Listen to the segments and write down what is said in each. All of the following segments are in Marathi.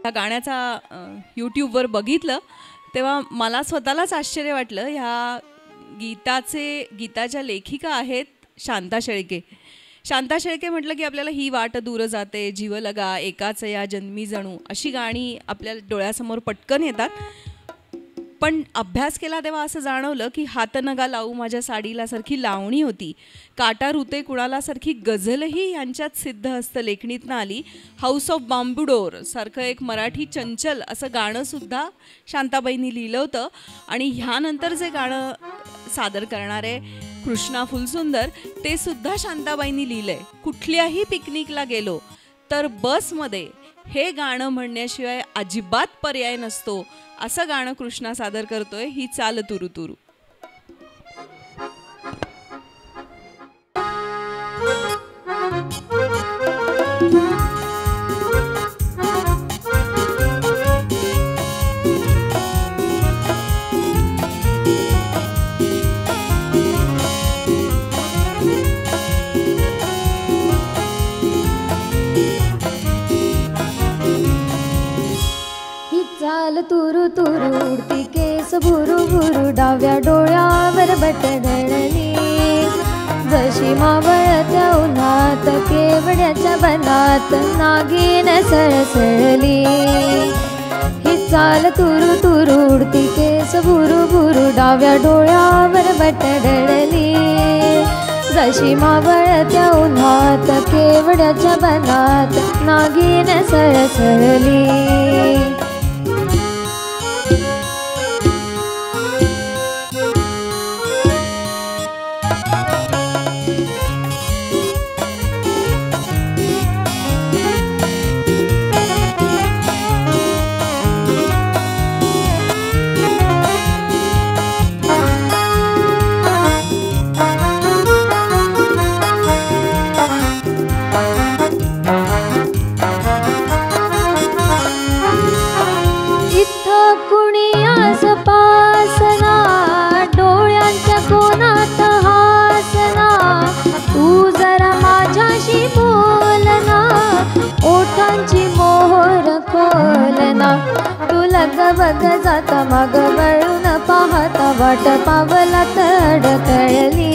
त्या गाण्याचा यूट्यूबवर बघितलं तेव्हा मला स्वतःलाच आश्चर्य वाटलं. ह्या गीताच्या लेखिका आहेत शांता शेळके. शांता शेळके म्हटलं की आपल्याला ही वाट दूर जाते, जीव लगा, एकाच या जन्मी जणू अशी गाणी आपल्या डोळ्यासमोर पटकन येतात. पण अभ्यास केला तेव्हा असं जाणवलं की हात नगा लावू माझ्या साडीला सारखी लावणी होती, काटा रुते कुणाला सारखी गझलही यांच्यात सिद्ध हस्त लेखणीतनं आली. हाऊस ऑफ बांबुडोर सारखं एक मराठी चंचल असं गाणंसुद्धा शांताबाईंनी लिहिलं होतं. आणि ह्यानंतर जे गाणं सादर करणारे कृष्णा फुलसुंदर ते सुद्धा शांताबाईंनी लिहिलं आहे. कुठल्याही पिकनिकला गेलो तर बसमध्ये हे गाणं म्हणण्याशिवाय अजिबात पर्याय नसतो असं गाणं कृष्णा सादर करतोय, ही चाल तुरु तुरु. चाल तुरु तुरु उडती केस भुरु भुरु, डाव्या डोळ्यावर बटडळली, जशी मावळत्या उन्हात केवड्याच्या बनात नागिन सळसळली. ही चाल तुरु तुरु उडती केस भुरु भुरु, डाव्या डोळ्यावर बटडळली, जशी मावळत्या उन्हात केवड्याच्या बनात नागिन सळसळली. बघ जाता माग वळून पाहता वाट पावलात अडकळली,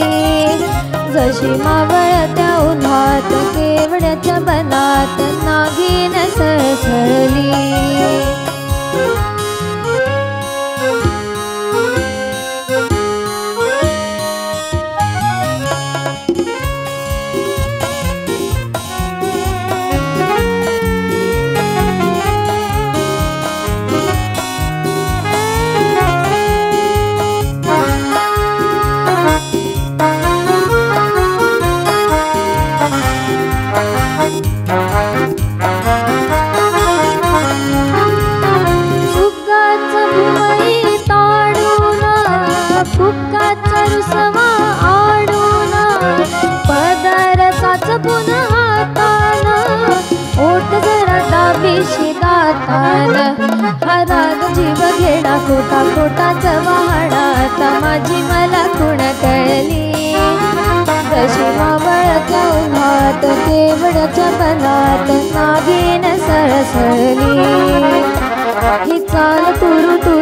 जशी मावळत्या उन्हात केवड्याच्या बनात नागिन सळसळली. हा राग जीव घेडा खोटा खोटाच वाहडा, माझी मला खुण कळली, जशी मावळत्या उन्हात केवड्याच्या बनात नागिन सळसळली. ही चाल तुरु तुरु